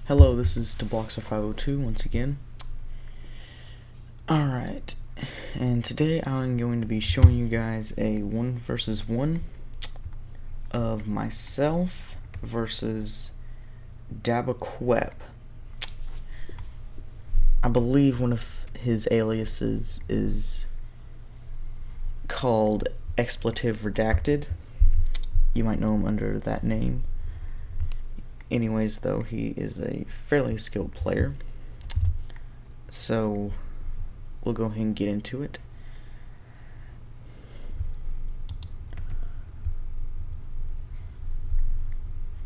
Hello, this is Tobloxer502 once again. Alright, and today I'm going to be showing you guys a 1 versus 1 of myself versus Dabaquep. I believe one of his aliases is called Expletive Redacted. You might know him under that name. Anyways, though, he is a fairly skilled player, so we'll go ahead and get into it.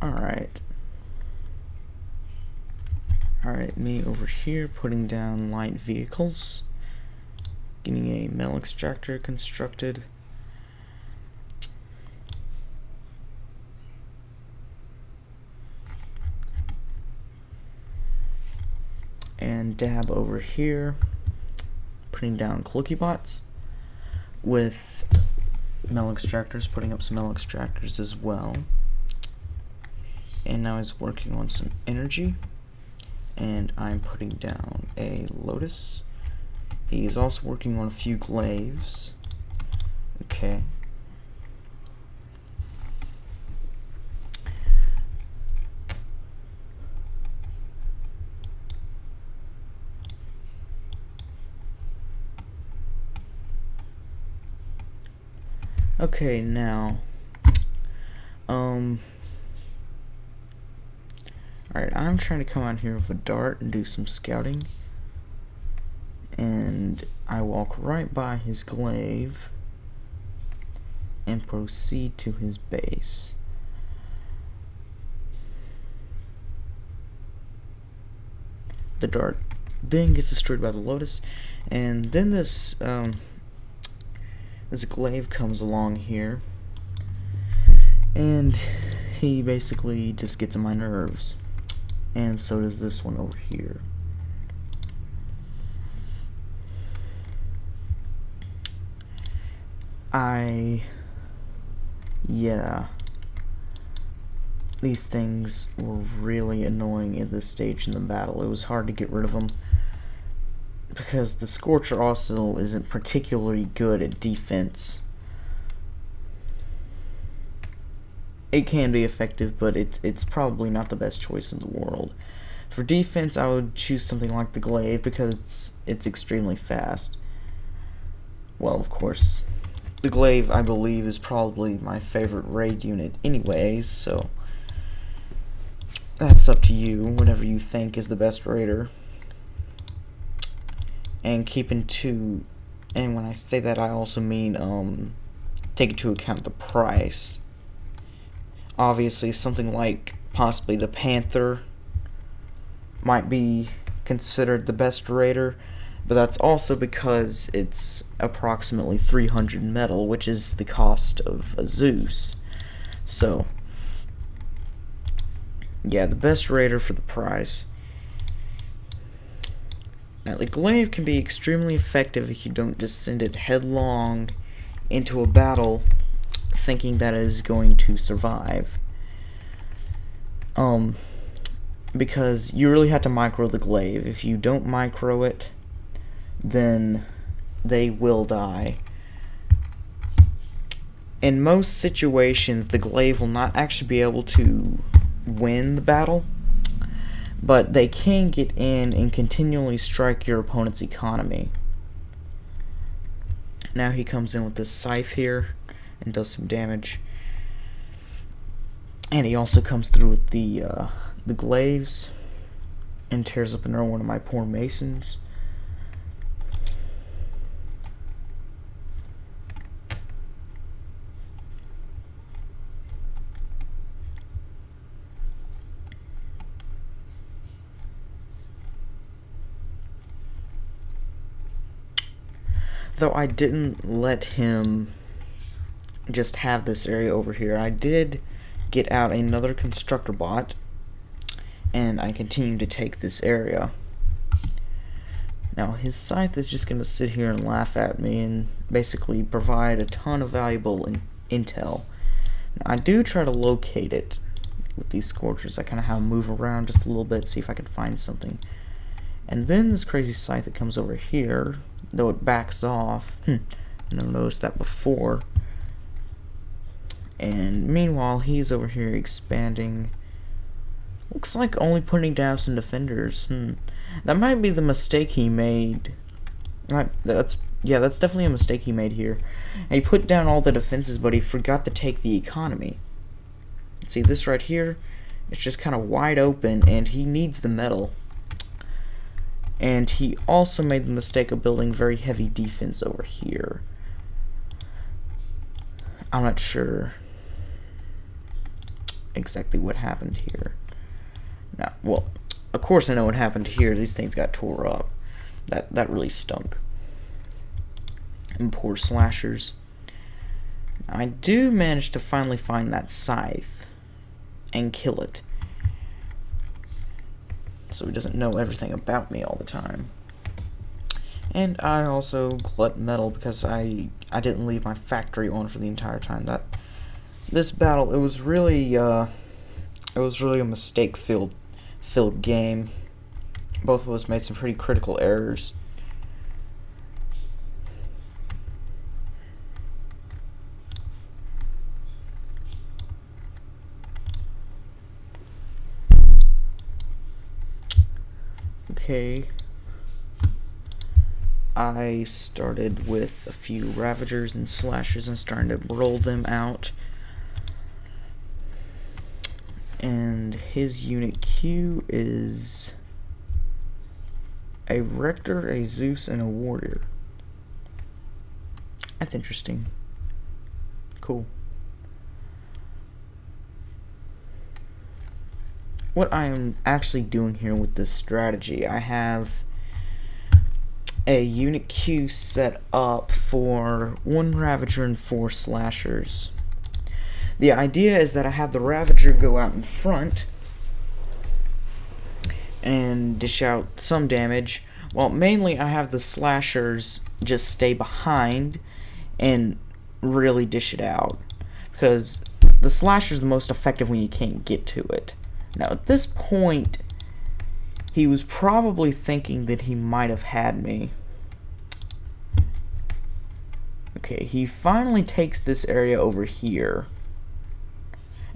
Alright, me over here putting down light vehicles, getting a metal extractor constructed. And Dab over here putting down Cluckybots with metal extractors, putting up some metal extractors as well. And now he's working on some energy, and I'm putting down a Lotus. He is also working on a few glaives. Okay. Okay, now, alright, I'm trying to come out here with a dart and do some scouting, and I walk right by his glaive and proceed to his base. The dart then gets destroyed by the Lotus, and then this glaive comes along here, and he basically just gets on my nerves, and so does this one over here. Yeah, these things were really annoying at this stage in the battle. It was hard to get rid of them, because the Scorcher also isn't particularly good at defense. It can be effective, but it's probably not the best choice in the world. For defense, I would choose something like the Glaive, because it's extremely fast. Well, of course, the Glaive, I believe, is probably my favorite raid unit anyways, so that's up to you, whatever you think is the best raider. And and when I say that, I also mean take into account the price. Obviously, something like possibly the Panther might be considered the best raider, but that's also because it's approximately 300 metal, which is the cost of a Zeus. So, yeah, the best raider for the price. Now, the Glaive can be extremely effective if you don't just send it headlong into a battle thinking that it is going to survive. Because you really have to micro the Glaive. If you don't micro it, then they will die. In most situations, the Glaive will not actually be able to win the battle, but they can get in and continually strike your opponent's economy. Now he comes in with this scythe here and does some damage. And he also comes through with the glaives and tears up another one of my poor masons. Though I didn't let him just have this area over here, I did get out another constructor bot, and I continued to take this area. Now his scythe is just going to sit here and laugh at me and basically provide a ton of valuable intel. Now, I do try to locate it, with these Scorchers. I kind of have them move around just a little bit, see if I can find something. And then this crazy Scythe that comes over here, though it backs off. Never noticed that before. And meanwhile, he's over here expanding. Looks like only putting down some defenders. That might be the mistake he made. That's definitely a mistake he made here. And he put down all the defenses, but he forgot to take the economy. See this right here? It's just kind of wide open, and he needs the metal. And he also made the mistake of building very heavy defense over here. I'm not sure exactly what happened here. Now, well, of course I know what happened here. These things got tore up. That really stunk. And poor slashers. I do manage to finally find that Scythe and kill it, so he doesn't know everything about me all the time. And I also glut metal because I didn't leave my factory on for the entire time. This battle, it was really a mistake filled game. Both of us made some pretty critical errors. Okay, I started with a few Ravagers and Slashers. I'm starting to roll them out. And his unit Q is a Rector, a Zeus, and a Warrior. That's interesting. Cool. What I am actually doing here with this strategy, I have a unit queue set up for 1 Ravager and 4 Slashers. The idea is that I have the Ravager go out in front and dish out some damage, while mainly I have the Slashers just stay behind and really dish it out, because the Slasher's the most effective when you can't get to it. Now, at this point, he was probably thinking that he might have had me. Okay, he finally takes this area over here.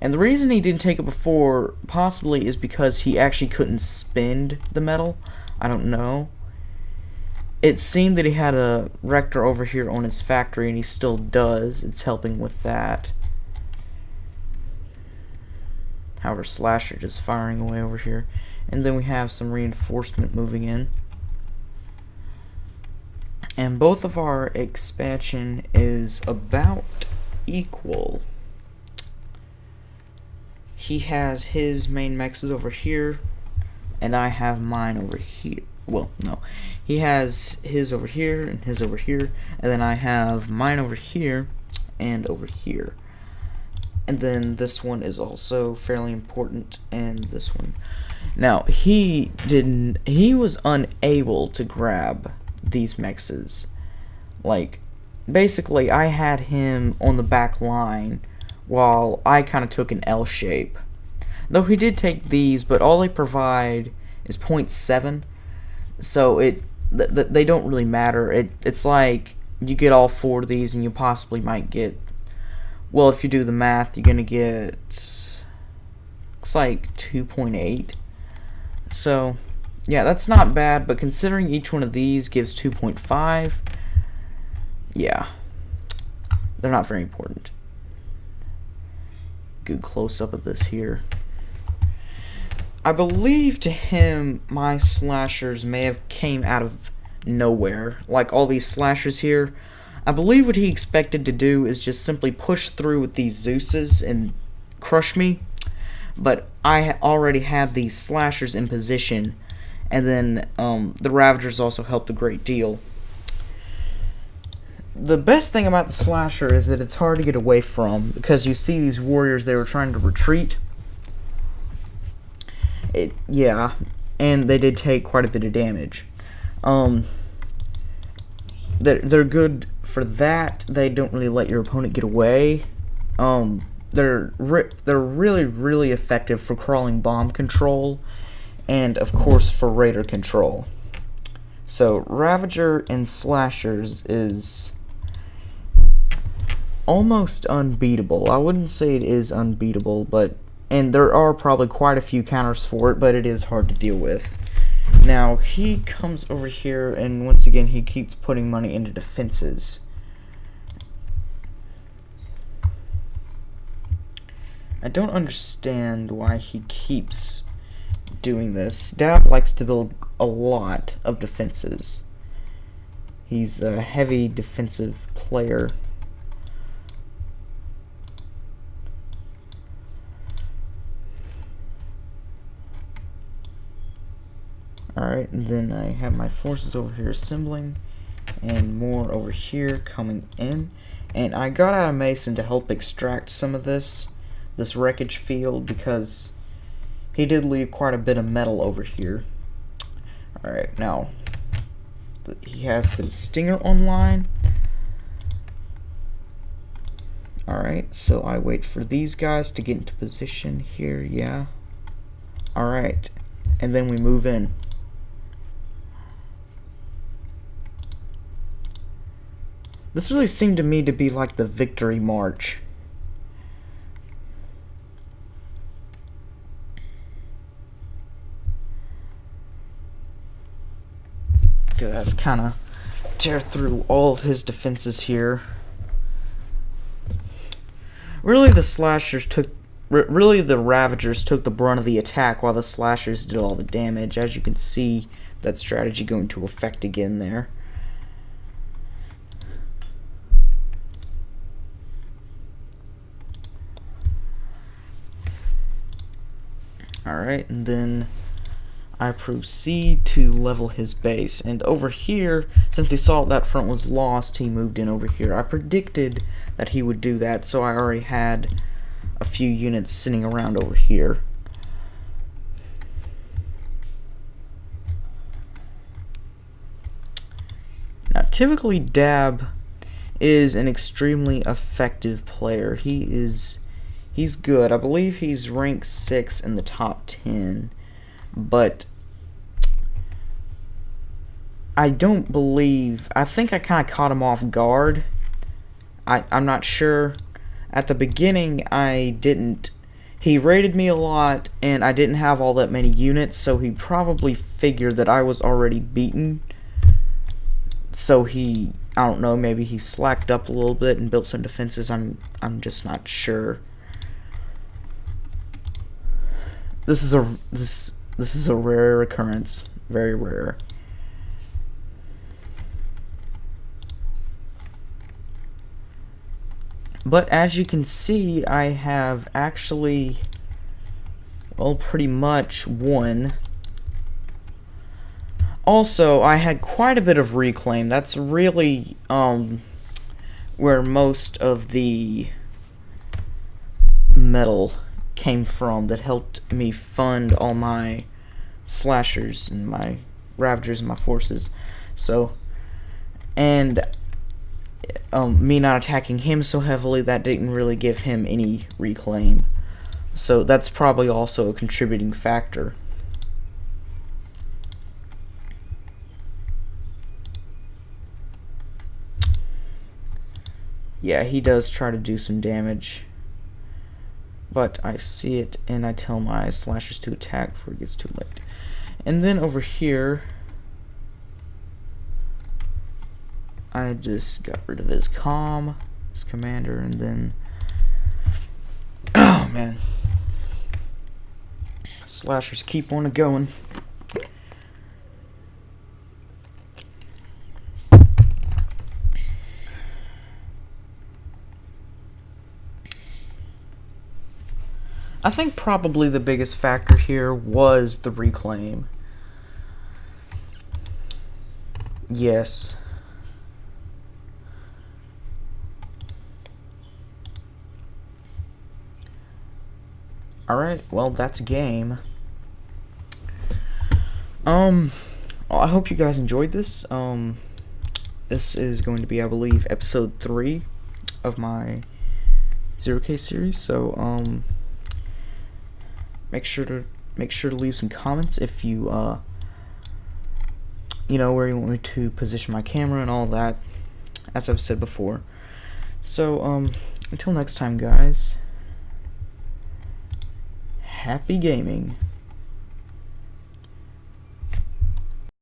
And the reason he didn't take it before, possibly, is because he actually couldn't spend the metal. I don't know. It seemed that he had a Rector over here on his factory, and he still does. It's helping with that. However, Slasher just firing away over here. And then we have some reinforcement moving in. And both of our expansion is about equal. He has his main mexes over here, and I have mine over here. Well, no. He has his over here, and his over here, and then I have mine over here, and over here. And then this one is also fairly important, and this one. Now, he was unable to grab these mexes. Like, basically, I had him on the back line while I kind of took an L shape. Though he did take these, but all they provide is 0.7, so they don't really matter. It's like you get all 4 of these, and you possibly might get, well, if you do the math, you're gonna get, looks like 2.8. So, yeah, that's not bad, but considering each one of these gives 2.5, yeah, they're not very important. Good close-up of this here. I believe to him, my Slashers may have came out of nowhere. Like all these Slashers here, I believe what he expected to do is just simply push through with these Zeuses and crush me. But I already had these Slashers in position, and then the Ravagers also helped a great deal. The best thing about the Slasher is that it's hard to get away from, because you see these Warriors, they were trying to retreat. Yeah, and they did take quite a bit of damage. They're good for that. They don't really let your opponent get away. they're really effective for crawling bomb control, and of course for raider control. So Ravager and Slashers is almost unbeatable. I wouldn't say it is unbeatable, and there are probably quite a few counters for it, but it is hard to deal with. Now, he comes over here, and once again, he keeps putting money into defenses. I don't understand why he keeps doing this. Dab likes to build a lot of defenses. He's a heavy defensive player. Alright, and then I have my forces over here assembling, and more over here coming in. And I got out a Mason to help extract some of this wreckage field, because he did leave quite a bit of metal over here. Alright, now, he has his Stinger online. Alright, so I wait for these guys to get into position here, yeah. Alright, and then we move in. This really seemed to me to be like the victory march. Let's kind of tear through all of his defenses here. Really, the Ravagers took the brunt of the attack, while the Slashers did all the damage. As you can see, that strategy going to effect again there. Alright, and then I proceed to level his base. And over here, since he saw that front was lost, he moved in over here. I predicted that he would do that, so I already had a few units sitting around over here. Now, typically Dab is an extremely effective player. He's good. I believe he's ranked 6 in the top 10, but I think I kind of caught him off guard. I'm not sure. At the beginning, he raided me a lot, and I didn't have all that many units, so he probably figured that I was already beaten. So I don't know, maybe he slacked up a little bit and built some defenses. I'm just not sure. This is a rare occurrence, very rare. But as you can see, I have actually, well, pretty much won. Also, I had quite a bit of reclaim. That's really where most of the metal came from that helped me fund all my Slashers and my Ravagers and my forces. So, and me not attacking him so heavily, that didn't really give him any reclaim. So that's probably also a contributing factor. Yeah, he does try to do some damage, but I see it and I tell my Slashers to attack before it gets too late. And then over here, I just got rid of his commander, and then, oh man, Slashers keep on going. I think probably the biggest factor here was the reclaim. Yes. Alright, well, that's a game. I hope you guys enjoyed this. This is going to be, I believe, episode 3 of my 0K series. So make sure to leave some comments if you you know, where you want me to position my camera and all that, as I've said before. So until next time, guys, happy gaming.